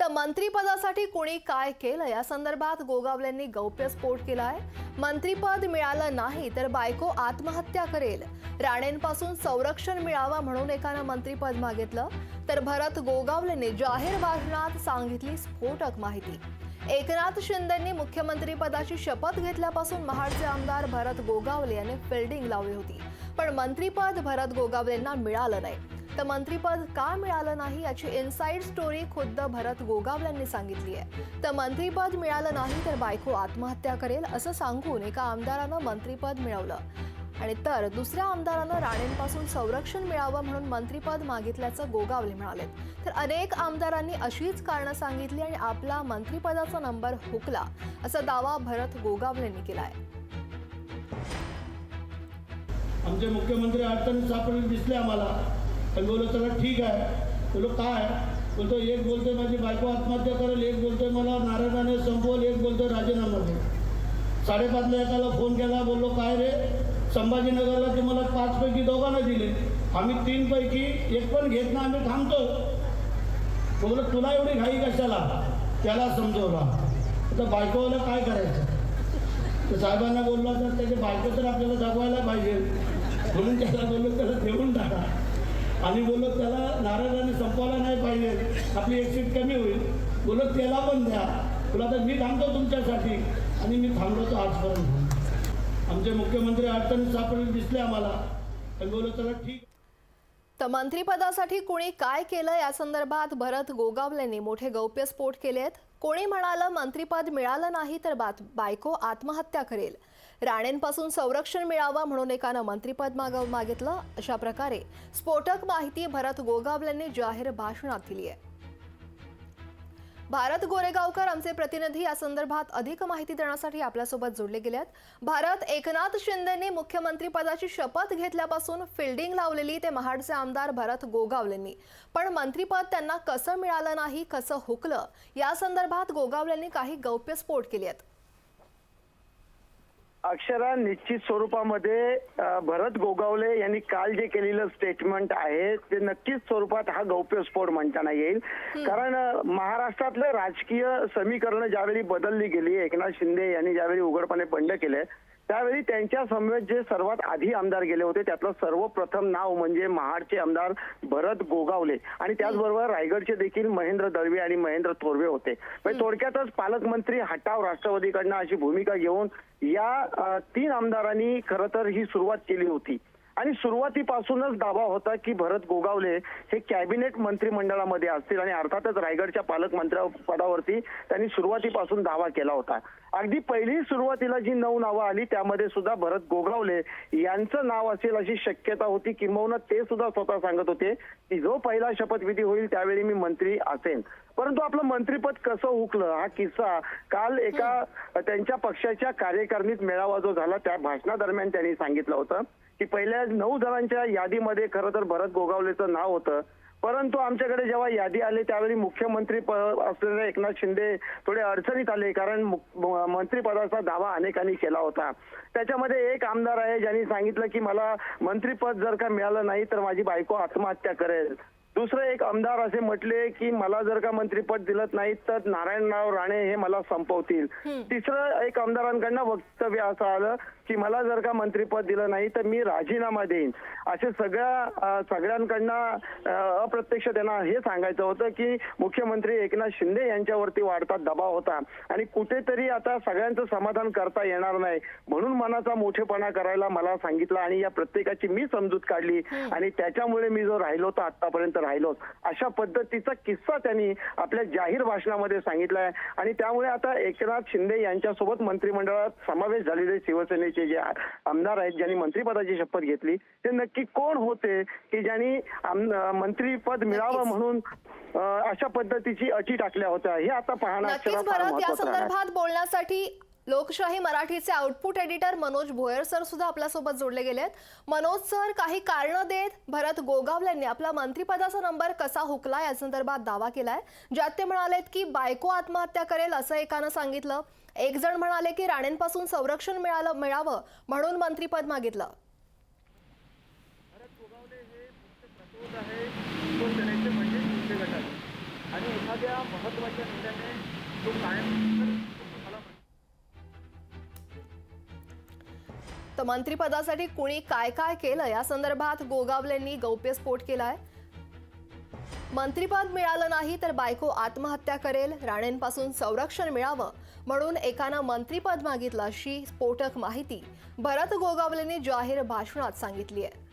तर मंत्रिपदासाठी कोणी काय केलं या संदर्भात गोगावलेंनी गौप्यस्फोट केलाय। मंत्रिपद मिळालं नाही तर बायको आत्महत्या करेल, राणेंपासून संरक्षण मिळावं म्हणून एकानं मंत्रिपद मागितलं। तर भरत गोगावलेंनी जाहीर भाषणात सांगितली स्फोटक माहिती। एकनाथ शिंदेंनी मुख्यमंत्रीपदाची शपथ घेतल्यापासून महाडचे आमदार भरत गोगावले यांनी फिल्डिंग लावली होती, पण मंत्रिपद भरत गोगावलेंना मिळालं नाही। तर मंत्रिपद का मिळालं नाही याची इनसाइड स्टोरी खुद्द भरत गोगावलेंनी सांगितली आहे। तर मंत्रिपद मिळालं नाही तर बायको आत्महत्या करेल असं सांगून एका आमदारानं मंत्रिपद मिळवलं आणि तर दुसऱ्या आमदारानं राणेंपासून संरक्षण मिळावं म्हणून मंत्रिपद मागितल्याचं गोगावले म्हणाले। तर अनेक आमदारांनी अशीच कारणं सांगितली आणि आपला मंत्रिपदाचा नंबर हुकला असा दावा भरत गोगावलेंनी केलाय। आमचे मुख्यमंत्री अडचणीत सापडले दिसले आम्हाला, पण बोललो चला ठीक आहे। बोलो काय बोलतो, एक बोलतोय माझी बायको आत्महत्या करेल, एक बोलतोय मला नारायणाने संपवल, एक बोलतोय राजीनामा दे। 5:30ला एकाला फोन केला, बोललो काय रे, संभाजीनगरला ते मला 5 पैकी दोघांना दिले, आम्ही 3 पैकी 1 पण घेत ना, आम्ही थांबतो। बोललो तुला एवढी घाई कशाला, त्याला समजवला। आता बायकोला काय करायचं, तर साहेबांना बोललो तर त्याची बायको तर आपल्याला जगवायला पाहिजे, म्हणून त्याला बोललो त्याला ठेवून टाका आणि बोललो त्याला नारायणाने संपवायला नाही पाहिजे, आपली एक सीट कमी होईल, बोललो त्याला पण द्या। तुला तर मी थांबतो तुमच्यासाठी आणि मी थांबलो तो आजपर्यंत। आमचे मुख्यमंत्री अडचणीत सापडले दिसले आम्हाला, पण बोललो चला ठीक। तर मंत्रिपदासाठी कोणी काय केलं या संदर्भात भरत गोगावलेंनी मोठे गौप्यस्फोट केलेत। कोणी म्हणालं मंत्रिपद मिळालं नाही तर बायको आत्महत्या करेल, राणेंपासून संरक्षण मिळावं म्हणून एकानं मंत्रिपद मागितलं। अशा प्रकारे स्फोटक माहिती भरत गोगावलेंनी जाहीर भाषणात दिली आहे। भारत गोरेगावकर आमचे प्रतिनिधी या संदर्भात अधिक माहिती देण्यासाठी आपल्यासोबत जोडले गेलेत। भारत, एकनाथ शिंदेंनी मुख्यमंत्रीपदाची शपथ घेतल्यापासून फिल्डिंग लावलेली ते महाडचे आमदार भरत गोगावलेंनी, पण मंत्रिपद त्यांना कसं मिळालं नाही, कसं हुकलं या संदर्भात गोगावलेंनी काही गौप्यस्फोट केले आहेत। अक्षरा निश्चित स्वरूपामध्ये भरत गोगावले यांनी काल जे केलेलं स्टेटमेंट आहे ते नक्कीच स्वरूपात हा गौप्यस्फोट म्हणता येईल। कारण महाराष्ट्रातलं राजकीय समीकरण ज्यावेळी बदलली गेली, एकनाथ शिंदे यांनी ज्यावेळी उघडपणे बंड केले त्यावेळी त्यांच्या समवेत जे सर्वात आधी आमदार गेले होते त्यातलं सर्वप्रथम नाव म्हणजे महाडचे आमदार भरत गोगावले आणि त्याचबरोबर रायगडचे देखील महेंद्र दळवी आणि महेंद्र थोरवे होते। म्हणजे थोडक्यातच पालकमंत्री हटाव राष्ट्रवादीकडनं अशी भूमिका घेऊन या 3 आमदारांनी खरं तर ही सुरुवात केली होती आणि सुरुवातीपासूनच दावा होता की भरत गोगावले हे कॅबिनेट मंत्रिमंडळामध्ये असतील आणि अर्थातच रायगडच्या पालकमंत्री पदावरती त्यांनी सुरुवातीपासून दावा केला होता। अगदी पहिली सुरुवातीला जी 9 नावं आली त्यामध्ये सुद्धा भरत गोगावले यांचं नाव असेल अशी शक्यता होती, किंबहुना ते सुद्धा स्वतः सांगत होते की जो पहिला शपथविधी होईल त्यावेळी मी मंत्री असेन। परंतु आपलं मंत्रिपद कसं हुकलं हा किस्सा काल एका त्यांच्या पक्षाच्या कार्यकारिणीत मेळावा जो झाला त्या भाषणादरम्यान त्यांनी सांगितलं होतं की पहिल्या 9 जणांच्या यादीमध्ये खरं तर भरत गोगावलेचं नाव होतं, परंतु आमच्याकडे जेव्हा यादी आली त्यावेळी मुख्यमंत्री असलेले एकनाथ शिंदे थोडे अडचणीत आले, कारण मंत्रिपदाचा दावा अनेकांनी केला होता। त्याच्यामध्ये एक आमदार आहे ज्यांनी सांगितलं की मला मंत्रिपद जर का मिळालं नाही तर माझी बायको आत्महत्या करेल। दुसरे एक आमदार असे म्हटले की मला जर का मंत्रिपद दिलं नाही तर नारायणराव राणे हे मला संपवतील। तिसरं एक आमदारांकडनं वक्तव्य असं आलं की मला जर का मंत्रिपद दिलं नाही तर मी राजीनामा देईन। असे सगळ्यांकडनं अप्रत्यक्ष त्यांना हे सांगायचं होतं की मुख्यमंत्री एकनाथ शिंदे यांच्यावरती वाढता दबाव होता आणि कुठेतरी आता सगळ्यांचं समाधान करता येणार नाही म्हणून मनाचा मोठेपणा करायला मला सांगितलं आणि या प्रत्येकाची मी समजूत काढली आणि त्याच्यामुळे मी जो राहिलो तर आतापर्यंत राहिलोच। अशा पद्धतीचा किस्सा त्यांनी आपल्या जाहीर भाषणामध्ये सांगितलाय आणि त्यामुळे आता एकनाथ शिंदे यांच्यासोबत मंत्रिमंडळात समावेश झालेले शिवसेनेचे जे आमदार आहेत ज्यांनी मंत्रिपदाची शपथ घेतली ते नक्की कोण होते की ज्यांनी मंत्रिपद मिळावं म्हणून अशा पद्धतीची अटी टाकल्या होत्या हे आता पाहणं या संदर्भात बोलण्यासाठी लोकशाही मराठीचे output editor Manoj Bhoyar sir सुद्धा आपल्यासोबत जोडले गेलेत। मनोज सर, काही कारण देत भरत गोगावलेंनी आपला मंत्रिपदाचा नंबर कसा हुकला या संदर्भात दावा केलाय, ज्यात ते म्हणालेत की बायको आत्महत्या करेल असं एकानं सांगितलं, एक जण म्हणाले की राणेंपासून संरक्षण मिळावं म्हणून मंत्रिपद मागितलं। भरत गोगावले हे मुख्य प्रतोद आहे शिवसेनेचे म्हणजे शिंदे गटाचे आणि एखाद्या महत्त्वाच्या निर्णयाने तो कायम मला तर मंत्रिपदासाठी कुणी काय काय केलं या संदर्भात गोगावलेंनी गौप्यस्फोट केलाय. मंत्रिपद मिळालं नाही तर बायको आत्महत्या करेल, राणेंपासून संरक्षण मिळावं म्हणून एकानं मंत्रिपद मागितलं अशी स्फोटक माहिती भरत गोगावलेंनी जाहीर भाषणात सांगितली आहे.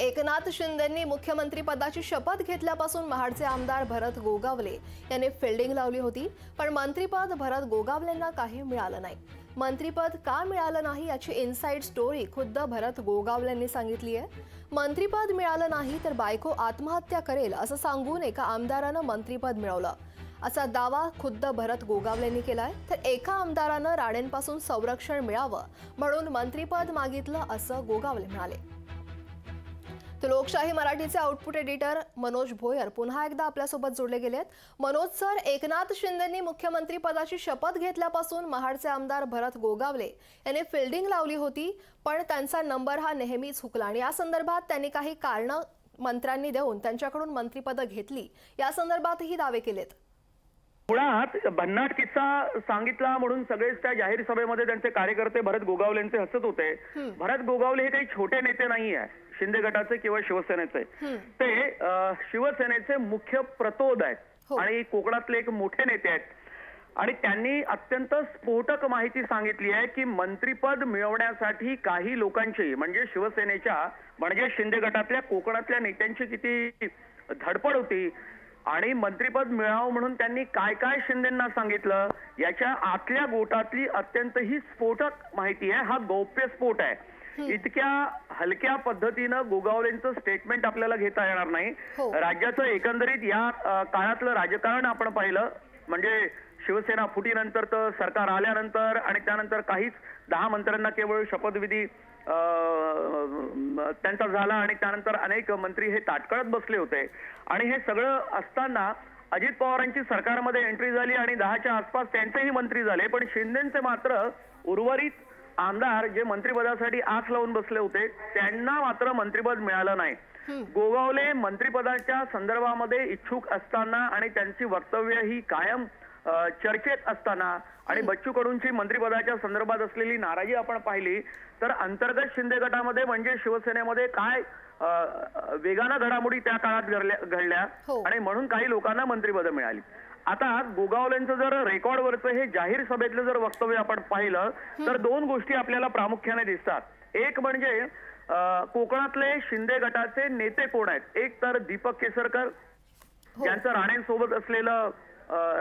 एकनाथ शिंदेंनी मुख्यमंत्रीपदाची शपथ घेतल्यापासून महाडचे आमदार भरत गोगावले यांनी फिल्डिंग लावली होती, पण मंत्रिपद भरत गोगावलेंना काही मिळालं नाही. मंत्रिपद का मिळालं नाही याची इनसाइड स्टोरी खुद्द भरत गोगावलेंनी सांगितली आहे. मंत्रिपद मिळालं नाही तर बायको आत्महत्या करेल असं सांगून एका आमदारानं मंत्रिपद मिळवलं असा दावा खुद्द भरत गोगावलेंनी केलाय. तर एका आमदारानं राणेंपासून संरक्षण मिळावं म्हणून मंत्रिपद मागितलं असं गोगावले म्हणाले. तर लोकशाही मराठीचे आउटपुट एडिटर मनोज भोयर पुन्हा एकदा आपल्यासोबत जोडले गेलेत. मनोज सर, एकनाथ शिंदेंनी मुख्यमंत्री पदाची शपथ घेतल्यापासून महाडचे आमदार भरत गोगावले यांनी फिल्डिंग लावली होती, पण त्यांचा नंबर हा नेहमीच हुकला आणि या संदर्भात त्यांनी काही कारणं मंत्र्यांनी देऊन त्यांच्याकडून मंत्रिपदं घेतली या संदर्भातही दावे केलेत. मुळात भन्नाट किस्सा सांगितला म्हणून सगळेच त्या जाहीर सभेमध्ये त्यांचे कार्यकर्ते भरत गोगावलेंचे हसत होते. भरत गोगावले हे काही छोटे नेते नाही आहे शिंदे गटाचे किंवा शिवसेनेचे. ते शिवसेनेचे मुख्य प्रतोद आहेत आणि कोकणातले एक मोठे नेते आहेत. आणि त्यांनी अत्यंत स्फोटक माहिती सांगितली आहे की मंत्रिपद मिळवण्यासाठी काही लोकांची म्हणजे शिवसेनेच्या म्हणजे शिंदे गटातल्या कोकणातल्या नेत्यांची किती धडपड होती आणि मंत्रिपद मिळावं म्हणून त्यांनी काय काय शिंदेंना सांगितलं याच्या आतल्या गोटातली अत्यंत ही स्फोटक माहिती आहे. हा गौप्यस्फोट आहे. इतक्या हलक्या पद्धतीनं गोगावलेंचं स्टेटमेंट आपल्याला घेता येणार नाही. राज्याचं एकंदरीत या काळातलं राजकारण आपण पाहिलं म्हणजे शिवसेना फुटीनंतर तर सरकार आल्यानंतर आणि त्यानंतर काहीच 10 मंत्र्यांना केवळ शपथविधी त्यांचा झाला आणि त्यानंतर अनेक मंत्री हे ताटकळत बसले होते. आणि हे सगळं असताना अजित पवारांची सरकारमध्ये एंट्री झाली आणि 10च्या आसपास त्यांचेही मंत्री झाले. पण शिंदेचे मात्र उर्वरित आमदार जे मंत्रिपदासाठी आस लावून बसले होते त्यांना मात्र मंत्रिपद मिळालं नाही. गोगावले मंत्रिपदाच्या संदर्भामध्ये इच्छुक असताना आणि त्यांची वक्तव्य ही कायम चर्चेत असताना आणि बच्चू कडूंची मंत्रिपदाच्या संदर्भात असलेली नाराजी आपण पाहिली तर अंतर्गत शिंदे गटामध्ये म्हणजे शिवसेनेमध्ये काय वेगानं घडामोडी त्या काळात घडल्या आणि म्हणून काही लोकांना मंत्रिपद मिळाली. आता गोगावलेंचं जर रेकॉर्डवरचं हे जाहीर सभेतलं जर वक्तव्य आपण पाहिलं तर 2 गोष्टी आपल्याला प्रामुख्याने दिसतात. एक म्हणजे कोकणातले शिंदे गटाचे नेते कोण आहेत. एक तर दीपक केसरकर ज्यांचं राणेंसोबत असलेलं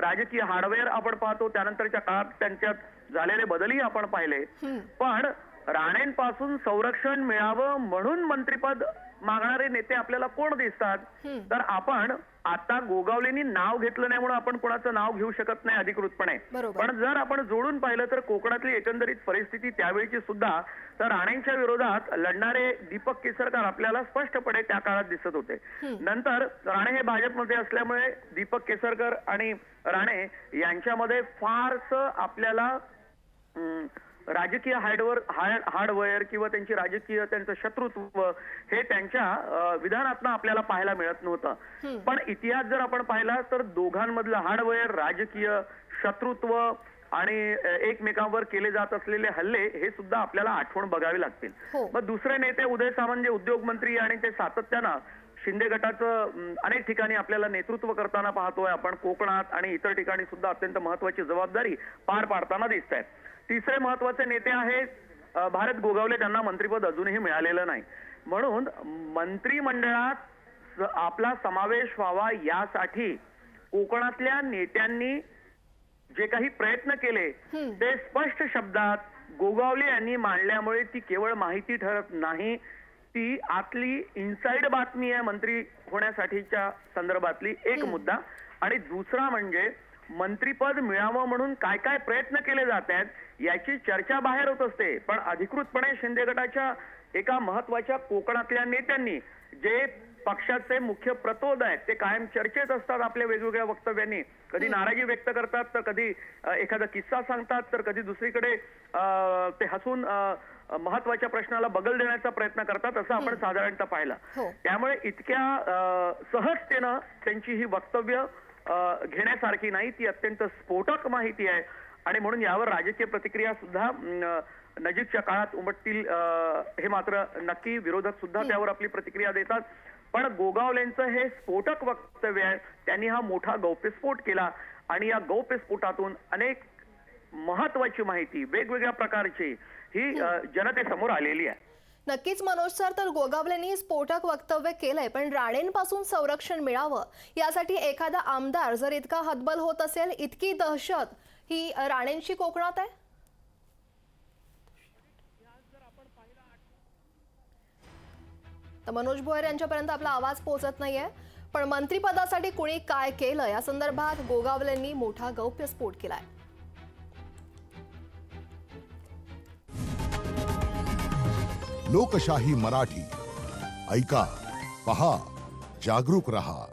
राजकीय हार्डवेअर आपण पाहतो. त्यानंतरच्या काळात त्यांच्यात झालेले बदलही आपण पाहिले. पण राणेंपासून संरक्षण मिळावं म्हणून मंत्रिपद मागणारे नेते आपल्याला कोण दिसतात तर आपण आता गोगावलेंनी नाव घेतलं नाही म्हणून आपण कोणाचं नाव घेऊ शकत नाही अधिकृतपणे. पण जर आपण जोडून पाहिलं तर कोकणातली एकंदरीत परिस्थिती त्यावेळीची सुद्धा तर राणेंच्या विरोधात लढणारे दीपक केसरकर आपल्याला स्पष्टपणे त्या काळात दिसत होते. नंतर राणे हे भाजपमध्ये असल्यामुळे दीपक केसरकर आणि राणे यांच्यामध्ये फारसं आपल्याला राजकीय हार्डवेअर किंवा त्यांची राजकीय त्यांचं शत्रुत्व हे त्यांच्या विधानातनं आपल्याला पाहायला मिळत नव्हतं. पण इतिहास जर आपण पाहिला तर दोघांमधलं हार्डवेअर राजकीय शत्रुत्व आणि एकमेकांवर केले जात असलेले हल्ले हे सुद्धा आपल्याला आठवण बघावे लागतील. मग दुसरे नेते उदय सामंत उद्योग मंत्री आणि ते सातत्यानं शिंदे गटाचं अनेक ठिकाणी आपल्याला नेतृत्व करताना पाहतोय आपण. कोकणात आणि इतर ठिकाणी सुद्धा अत्यंत महत्वाची जबाबदारी पार पाडताना दिसत आहेत. तिसरे महत्वाचे नेते आहेत भारत गोगावले. त्यांना मंत्रिपद अजूनही मिळालेलं नाही. म्हणून मंत्रिमंडळात आपला समावेश व्हावा यासाठी कोकणातल्या नेत्यांनी जे काही प्रयत्न केले ते स्पष्ट शब्दात गोगावले यांनी मांडल्यामुळे ती केवळ माहिती ठरत नाही, ती आतली इनसाइड बातमी आहे मंत्री होण्यासाठीच्या संदर्भातली एक मुद्दा. आणि दुसरा म्हणजे मंत्रिपद मिळावं म्हणून काय काय प्रयत्न केले जात आहेत याची चर्चा बाहेर होत असते. पण अधिकृतपणे शिंदे गटाच्या एका महत्वाच्या कोकणातल्या नेत्यांनी जे पक्षाचे मुख्य प्रतोद आहेत ते कायम चर्चेत असतात आपल्या वेगवेगळ्या वक्तव्यांनी. कधी नाराजी व्यक्त करतात तर कधी एखादा किस्सा सांगतात तर कधी दुसरीकडे ते हसून महत्वाच्या प्रश्नाला बगल देण्याचा प्रयत्न करतात असं आपण साधारणतः पाहिलं. हो. त्यामुळे इतक्या सहजतेनं त्यांची ही वक्तव्य घेण्यासारखी नाही, ती अत्यंत स्फोटक माहिती आहे आणि म्हणून यावर राजकीय प्रतिक्रिया सुद्धा नजीकच्या काळात उमटतील हे मात्र नक्की. विरोधक सुद्धा त्यावर आपली प्रतिक्रिया देतात. पण गोगावलेंचं हे स्फोटक वक्तव्य आहे. त्यांनी हा मोठा गौप्यस्फोट केला आणि या गौप्यस्फोटातून अनेक महत्वाची माहिती वेगवेगळ्या प्रकारची ही जनतेसमोर आलेली आहे. नक्कीच मनोज सर, तर गोगावलेंनी स्फोटक वक्तव्य केलंय, पण राणेंपासून संरक्षण मिळावं यासाठी एखादा आमदार जर इतका हतबल होत असेल, इतकी दहशत ही राणेंची कोकणात आहे. तर मनोज भोयर यांच्यापर्यंत आपला आवाज पोहोचत नाहीये, पण मंत्रिपदासाठी कुणी काय केलं या संदर्भात गोगावलेंनी मोठा गौप्यस्फोट केलाय. लोकशाही मराठी ऐका, पहा, जागरूक रहा.